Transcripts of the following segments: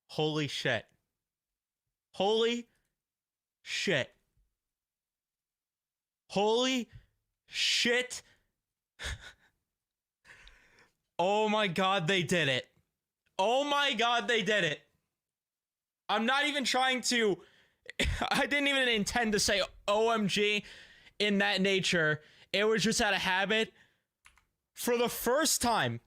Holy shit. Holy shit. Holy shit. Oh my god, they did it. Oh my god, they did it. I'm not even trying to... I didn't even intend to say OMG in that nature. It was just out of habit. For the first time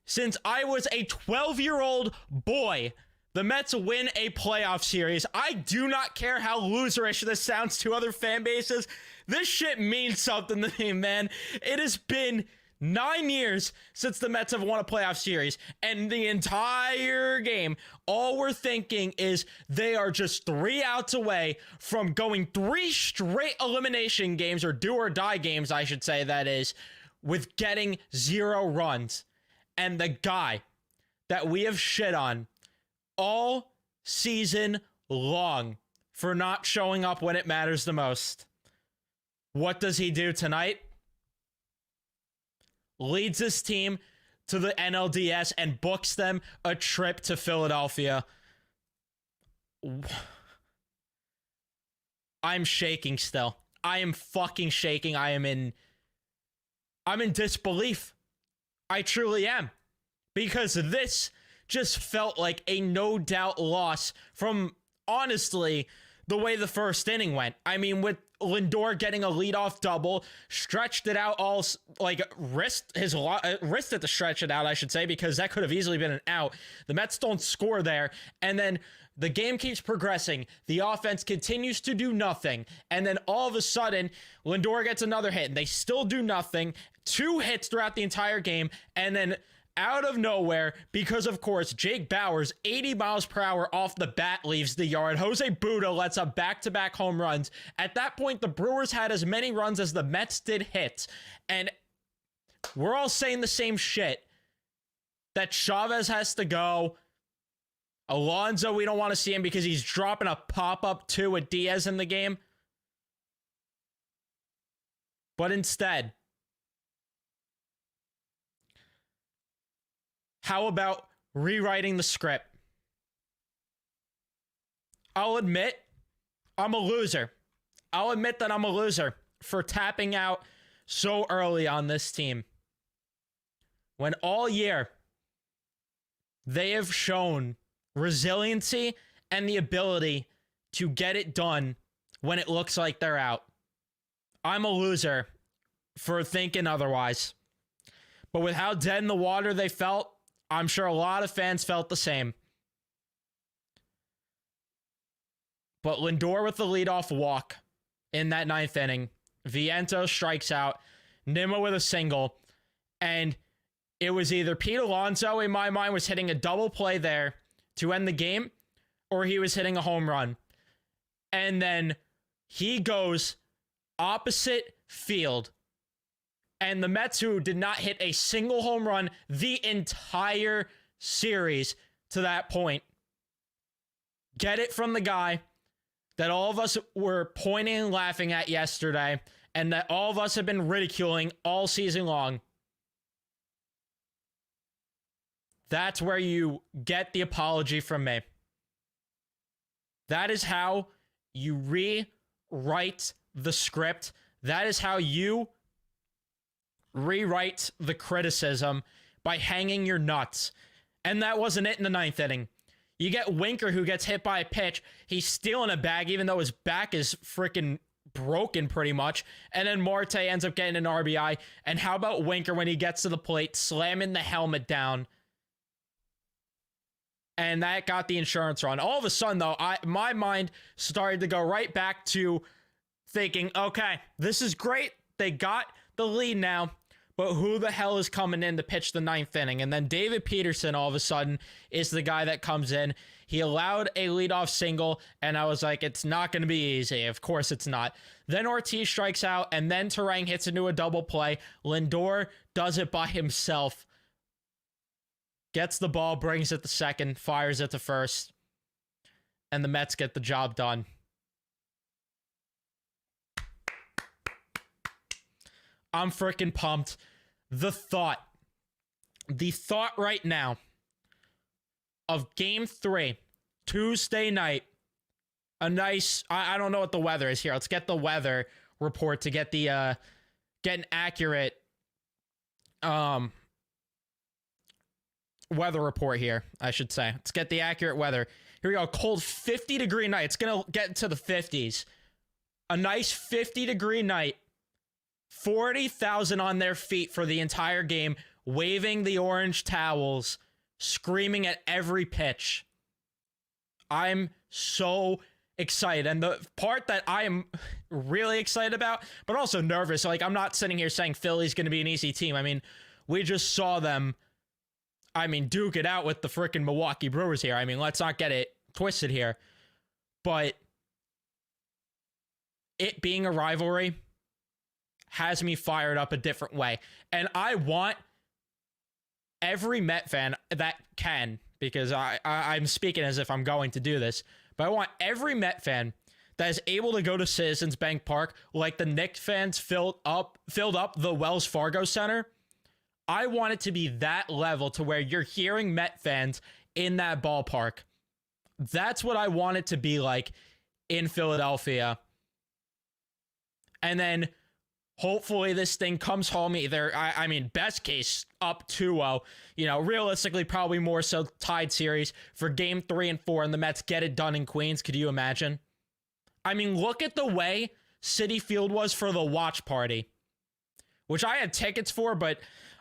since I was a 12-year-old boy, the Mets win a playoff series. I do not care how loserish this sounds to other fan bases. This shit means something to me, man. It has been 9 years since the Mets have won a playoff series, and the entire game, all we're thinking is they are just 3 outs away from going 3 straight elimination games, or do or die games, I should say, that is, with getting 0 runs. And the guy that we have shit on all season long for not showing up when it matters the most, what does he do tonight? Leads his team to the NLDS and books them a trip to Philadelphia. I'm shaking still. I am fucking shaking. I'm in disbelief. I truly am. Because this just felt like a no doubt loss from, honestly, the way the first inning went. I mean, with Lindor getting a leadoff double, stretched it out all, like, wristed to stretch it out, I should say, because that could have easily been an out. The Mets don't score there, and then the game keeps progressing. The offense continues to do nothing, and then all of a sudden, Lindor gets another hit, and they still do nothing. 2 hits throughout the entire game, and then out of nowhere, because of course Jake Bauers 80 miles per hour off the bat leaves the yard. Jose Buda lets up back-to-back home runs. At that point, the Brewers had as many runs as the Mets did hits, and we're all saying the same shit, that Chavez has to go. Alonso, we don't want to see him because he's dropping a pop-up too with Diaz in the game. But instead, how about rewriting the script? I'll admit I'm a loser. I'll admit that I'm a loser for tapping out so early on this team, when all year they have shown resiliency and the ability to get it done when it looks like they're out. I'm a loser for thinking otherwise. But with how dead in the water they felt, I'm sure a lot of fans felt the same. But Lindor with the leadoff walk in that 9th inning. Vientos strikes out. Nimmo with a single. And it was either Pete Alonso, in my mind, was hitting a double play there to end the game, or he was hitting a home run. And then he goes opposite field. And the Mets, who did not hit a single home run the entire series to that point, get it from the guy that all of us were pointing and laughing at yesterday, and that all of us have been ridiculing all season long. That's where you get the apology from me. That is how you rewrite the script. That is how you rewrite the criticism, by hanging your nuts. And that wasn't it in the 9th inning. You get Winker, who gets hit by a pitch. He's stealing a bag, even though his back is freaking broken pretty much. And then Marte ends up getting an RBI. And how about Winker, when he gets to the plate, slamming the helmet down? And that got the insurance run. All of a sudden, though, my mind started to go right back to thinking, okay, this is great. They got the lead now. But who the hell is coming in to pitch the 9th inning? And then David Peterson, all of a sudden, is the guy that comes in. He allowed a leadoff single, and I was like, it's not going to be easy. Of course it's not. Then Ortiz strikes out, and then Terang hits into a double play. Lindor does it by himself. Gets the ball, brings it to second, fires it to first. And the Mets get the job done. I'm freaking pumped. The thought right now of Game 3 Tuesday night, a nice, I don't know what the weather is here. Let's get the weather report to get the, get an accurate, weather report here, I should say. Let's get the accurate weather. Here we go. Cold 50-degree night. It's going to get to the 50s. A nice 50-degree night. 40,000 on their feet for the entire game, waving the orange towels, screaming at every pitch. I'm so excited. And the part that I am really excited about, but also nervous, like I'm not sitting here saying Philly's going to be an easy team. I mean, we just saw them, duke it out with the freaking Milwaukee Brewers here. Let's not get it twisted here. But it being a rivalry has me fired up a different way. And I want every Met fan that can, because I'm speaking as if I'm going to do this, but I want every Met fan that is able to go to Citizens Bank Park like the Knicks fans filled up the Wells Fargo Center. I want it to be that level to where you're hearing Met fans in that ballpark. That's what I want it to be like in Philadelphia. And then hopefully this thing comes home either, best case, up 2-0. Realistically, probably more so tied series for game 3 and 4, and the Mets get it done in Queens. Could you imagine? Look at the way Citi Field was for the watch party, which I had tickets for, but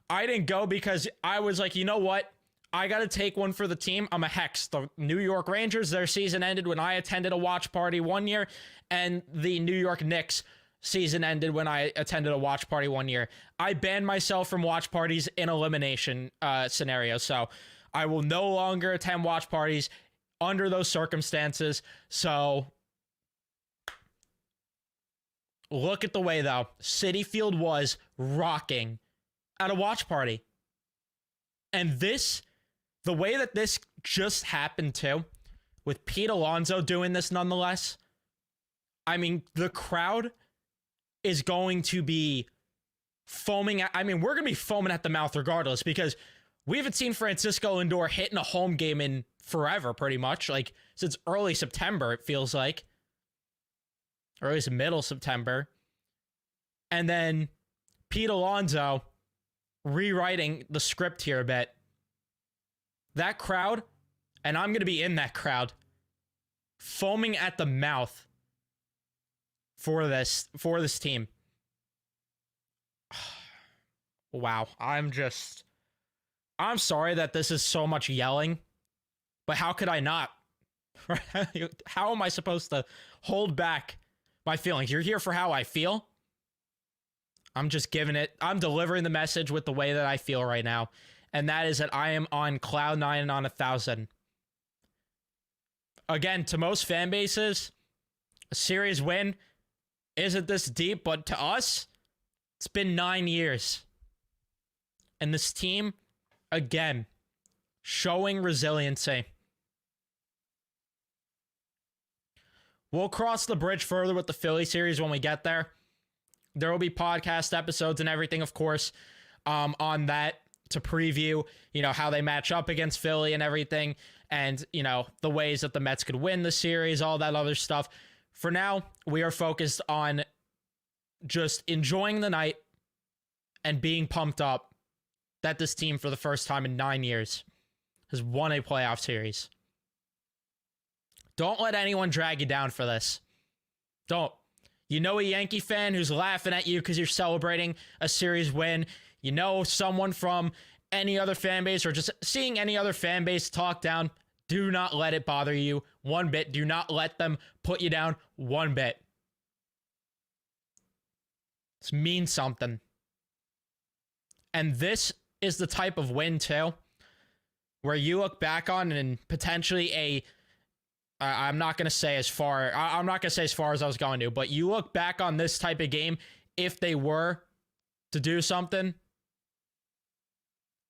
I didn't go because I was like, you know what? I got to take one for the team. I'm a hex. The New York Rangers, their season ended when I attended a watch party one year, and the New York Knicks season ended when I attended a watch party one year. I banned myself from watch parties in elimination scenarios, so I will no longer attend watch parties under those circumstances. So look at the way, though, Citi Field was rocking at a watch party. And the way that this just happened too, with Pete Alonso doing this nonetheless, the crowd is going to be foaming at, we're going to be foaming at the mouth regardless, because we haven't seen Francisco Lindor hitting a home game in forever, pretty much. Like, since early September, it feels like. Or at least middle September. And then Pete Alonso rewriting the script here a bit. That crowd, and I'm going to be in that crowd, foaming at the mouth for this team. Wow. I'm sorry that this is so much yelling, but how could I not? How am I supposed to hold back my feelings? You're here for how I feel. I'm delivering the message with the way that I feel right now. And that is that I am on cloud 9 and on 1,000. Again, to most fan bases, a series win isn't this deep, but to us, it's been 9 years. And this team, again, showing resiliency. We'll cross the bridge further with the Philly series when we get there. There will be podcast episodes and everything, of course, on that to preview, how they match up against Philly and everything, and, the ways that the Mets could win the series, all that other stuff. For now, we are focused on just enjoying the night and being pumped up that this team, for the first time in 9 years, has won a playoff series. Don't let anyone drag you down for this. Don't. A Yankee fan who's laughing at you because you're celebrating a series win. Someone from any other fan base, or just seeing any other fan base talk down. Do not let it bother you one bit. Do not let them put you down one bit. This means something. And this is the type of win, too, where you look back on and potentially I'm not going to say as far as I was going to, but you look back on this type of game, if they were to do something,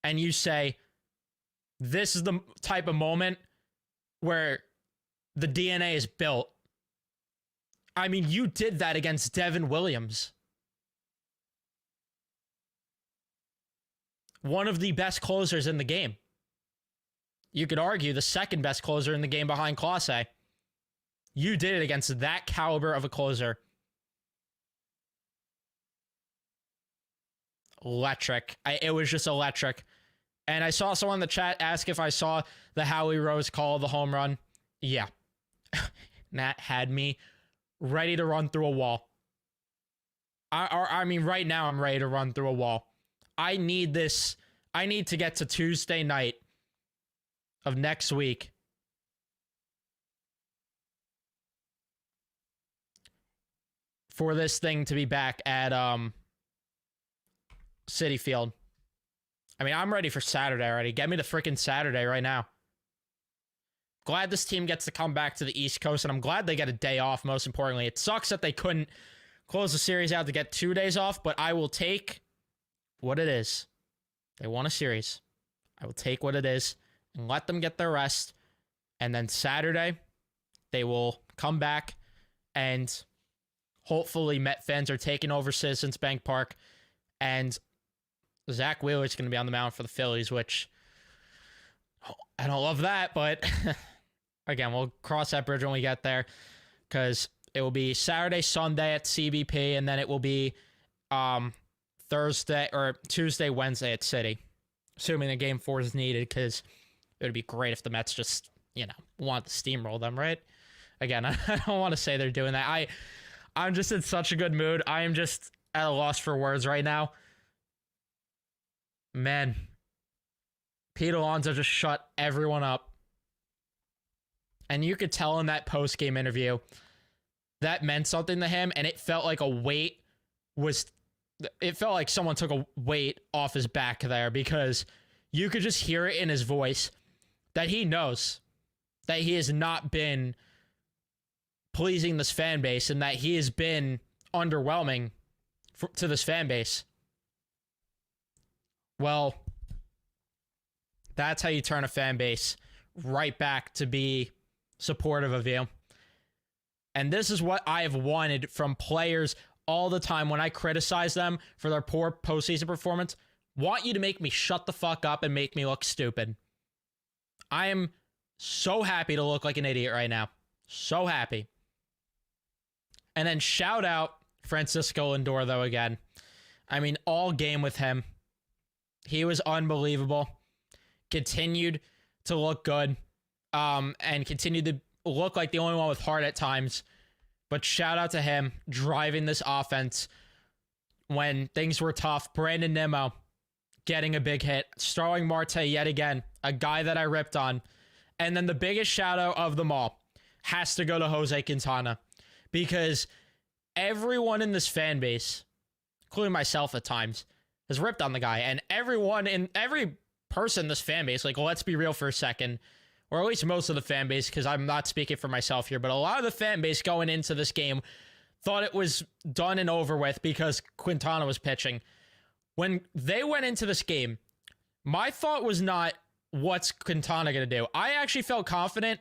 and you say, this is the type of moment where the DNA is built. You did that against Devin Williams. One of the best closers in the game. You could argue the second best closer in the game behind Clase. You did it against that caliber of a closer. Electric. It was just electric. And I saw someone in the chat ask if I saw the Howie Rose call of the home run. Yeah. That had me ready to run through a wall. I mean, right now I'm ready to run through a wall. I need this. I need to get to Tuesday night of next week. For this thing to be back at Citi Field. I mean, I'm ready for Saturday already. Get me to freaking Saturday right now. Glad this team gets to come back to the East Coast, and I'm glad they get a day off, most importantly. It sucks that they couldn't close the series out to get 2 days off, but I will take what it is. They won a series. I will take what it is and let them get their rest. And then Saturday, they will come back, and hopefully Met fans are taking over Citizens Bank Park, and Zach Wheeler's going to be on the mound for the Phillies, which I don't love that, but again, we'll cross that bridge when we get there, because it will be Saturday, Sunday at CBP, and then it will be Thursday or Tuesday, Wednesday at Citi, assuming the Game 4 is needed, because it would be great if the Mets just, want to steamroll them, right? Again, I don't want to say they're doing that. I'm just in such a good mood. I am just at a loss for words right now. Man, Pete Alonso just shut everyone up. And you could tell in that post-game interview that meant something to him, and it felt like it felt like someone took a weight off his back there, because you could just hear it in his voice that he knows that he has not been pleasing this fan base, and that he has been underwhelming to this fan base. Well, that's how you turn a fan base right back to be supportive of you. And this is what I have wanted from players all the time when I criticize them for their poor postseason performance. Want you to make me shut the fuck up and make me look stupid. I am so happy to look like an idiot right now. So happy. And then shout out Francisco Lindor, though, again. I mean, all game with him. He was unbelievable. Continued to look good. And continued to look like the only one with heart at times. But shout out to him driving this offense when things were tough. Brandon Nimmo getting a big hit. Starling Marte yet again. A guy that I ripped on. And then the biggest shout out of them all has to go to Jose Quintana. Because everyone in this fan base, including myself at times, has ripped on the guy. And every person in this fan base, like, let's be real for a second, or at least most of the fan base, because I'm not speaking for myself here, but a lot of the fan base going into this game thought it was done and over with because Quintana was pitching. When they went into this game, my thought was not, what's Quintana going to do? I actually felt confident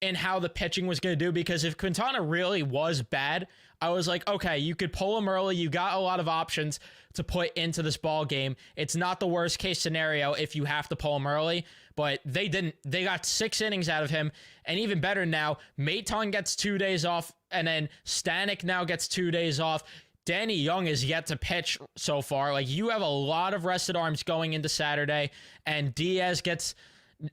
in how the pitching was going to do, because if Quintana really was bad, I was like, okay, you could pull him early. You got a lot of options to put into this ball game. It's not the worst case scenario if you have to pull him early, but they didn't. They got 6 innings out of him, and even better now, Maton gets 2 days off, and then Stanek now gets 2 days off. Danny Young is yet to pitch so far. Like, you have a lot of rested arms going into Saturday, and Diaz gets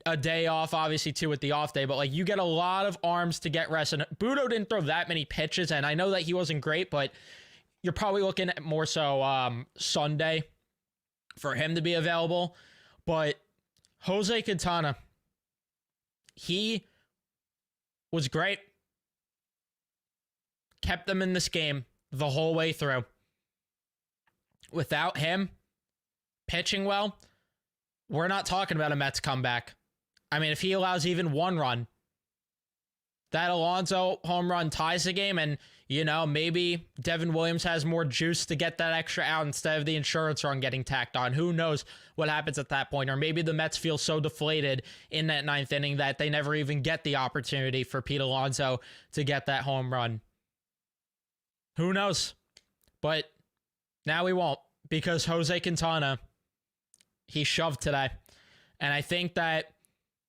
a day off, obviously, too, with the off day, but like, you get a lot of arms to get rest. And Budo didn't throw that many pitches, and I know that he wasn't great, but you're probably looking at more so Sunday for him to be available. But Jose Quintana, he was great. Kept them in this game the whole way through. Without him pitching well, we're not talking about a Mets comeback. I mean, if he allows even one run, that Alonso home run ties the game, and, maybe Devin Williams has more juice to get that extra out instead of the insurance run getting tacked on. Who knows what happens at that point? Or maybe the Mets feel so deflated in that 9th inning that they never even get the opportunity for Pete Alonso to get that home run. Who knows? But now we won't, because Jose Quintana, he shoved today. And I think that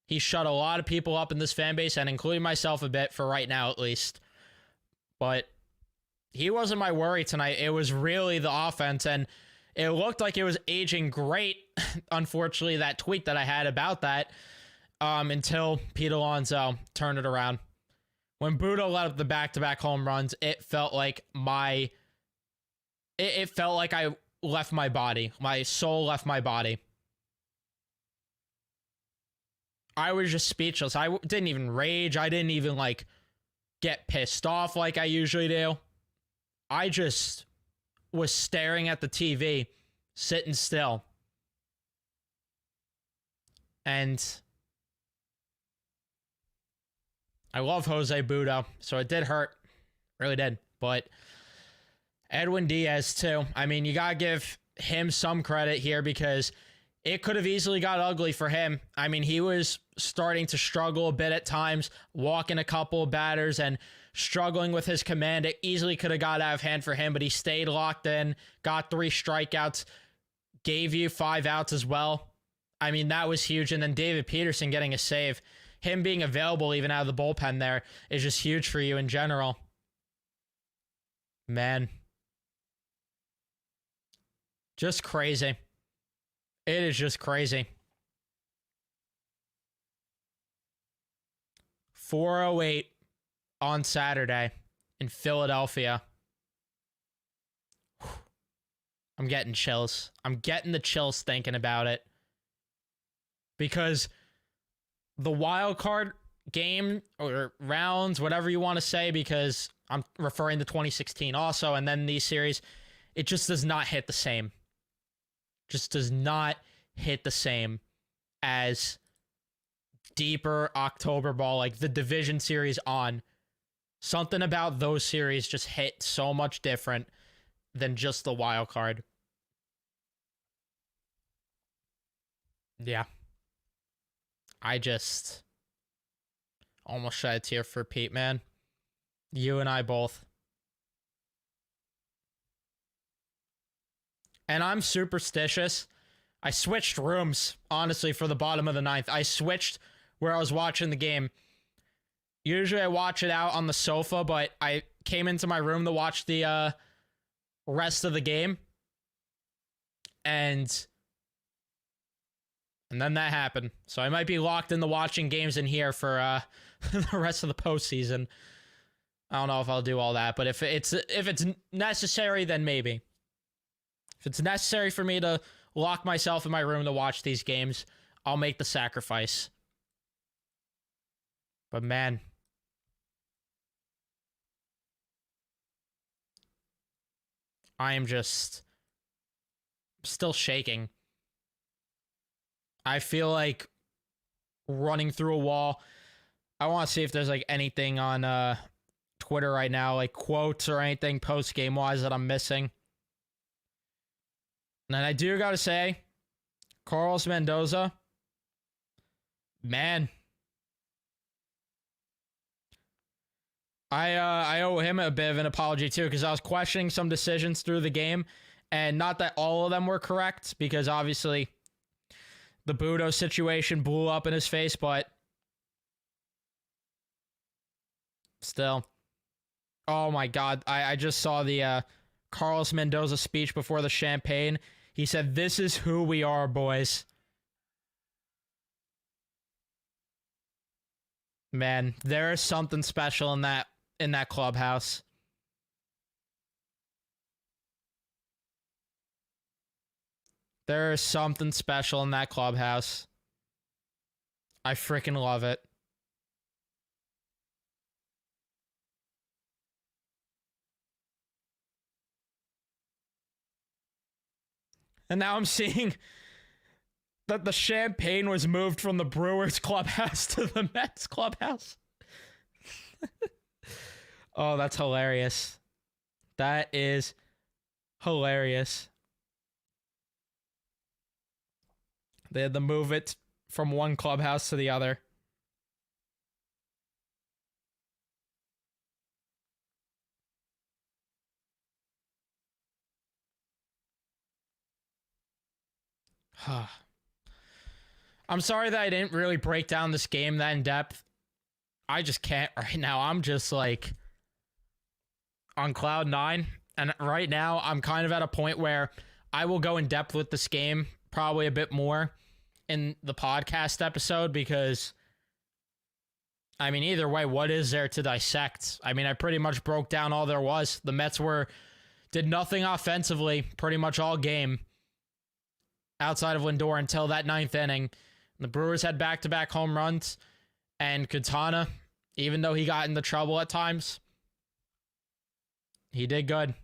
He shut a lot of people up in this fan base, and including myself a bit, for right now at least. But he wasn't my worry tonight. It was really the offense, and it looked like it was aging great. Unfortunately, that tweet that I had about that, until Pete Alonso turned it around. When Budo let up the back-to-back home runs, it felt like it felt like I left my body. My soul left my body. I was just speechless. I didn't even rage. I didn't even, like, get pissed off like I usually do. I just was staring at the TV, sitting still. And I love Jose Budo, so it did hurt. Really did. But Edwin Diaz, too. I mean, you gotta give him some credit here because it could have easily got ugly for him. I mean, he was starting to struggle a bit at times, walking a couple of batters and struggling with his command. It easily could have got out of hand for him, but he stayed locked in, got 3 strikeouts, gave you 5 outs as well. I mean, that was huge. And then David Peterson getting a save. Him being available even out of the bullpen there is just huge for you in general. Man. Just crazy. It is just crazy. 4:08 on Saturday in Philadelphia. I'm getting chills. I'm getting the chills thinking about it. Because the wild card game or rounds, whatever you want to say, because I'm referring to 2016 also, and then these series, it just does not hit the same. Just does not hit the same as deeper October ball, like the division series on. Something about those series just hit so much different than just the wild card. Yeah. I just almost shed a tear for Pete, man. You and I both. And I'm superstitious. I switched rooms, honestly, for the bottom of the ninth. I switched where I was watching the game. Usually I watch it out on the sofa, but I came into my room to watch the rest of the game. And then that happened. So I might be locked into watching games in here for the rest of the postseason. I don't know if I'll do all that, but if it's necessary, then maybe. If it's necessary for me to lock myself in my room to watch these games, I'll make the sacrifice. But man, I am just still shaking. I feel like running through a wall. I want to see if there's like anything on Twitter right now, like quotes or anything post-game wise that I'm missing. And I do gotta say, Carlos Mendoza, man, I owe him a bit of an apology too, because I was questioning some decisions through the game, and not that all of them were correct, because obviously the Budo situation blew up in his face, but still. Oh my God, I just saw the Carlos Mendoza speech before the champagne. He said, "This is who we are, boys." Man, there is something special in that clubhouse. There is something special in that clubhouse. I freaking love it. And now I'm seeing that the champagne was moved from the Brewers clubhouse to the Mets clubhouse. Oh, that's hilarious. That is hilarious. They had to move it from one clubhouse to the other. I'm sorry that I didn't really break down this game that in depth. I just can't right now. I'm just like on cloud nine. And right now I'm kind of at a point where I will go in depth with this game probably a bit more in the podcast episode because, I mean, either way, what is there to dissect? I mean, I pretty much broke down all there was. The Mets did nothing offensively pretty much all game outside of Lindor until that ninth inning. The Brewers had back-to-back home runs, and Quintana, even though he got into trouble at times, he did good.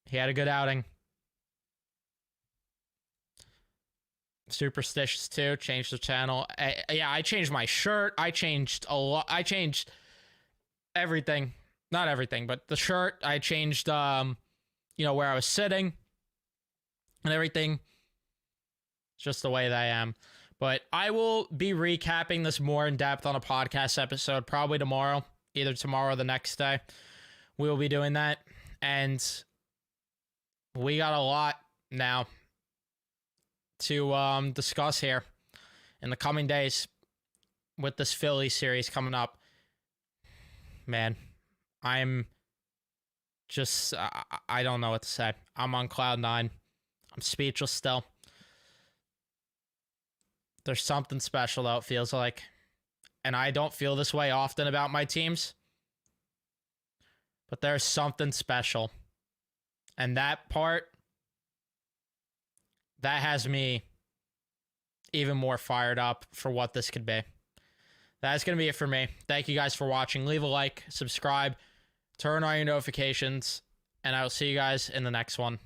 He had a good outing. Superstitious too. Changed the channel. I changed my shirt. I changed a lot. I changed everything. Not everything, but the shirt. I changed, where I was sitting and everything. It's just the way that I am. But I will be recapping this more in depth on a podcast episode probably tomorrow. Either tomorrow or the next day. We will be doing that. And we got a lot now to discuss here in the coming days with this Phillies series coming up. Man, I'm just, I don't know what to say. I'm on cloud nine. I'm speechless still. There's something special, though, it feels like. And I don't feel this way often about my teams. But there's something special. And that part, that has me even more fired up for what this could be. That's going to be it for me. Thank you guys for watching. Leave a like, subscribe, turn on your notifications, and I will see you guys in the next one.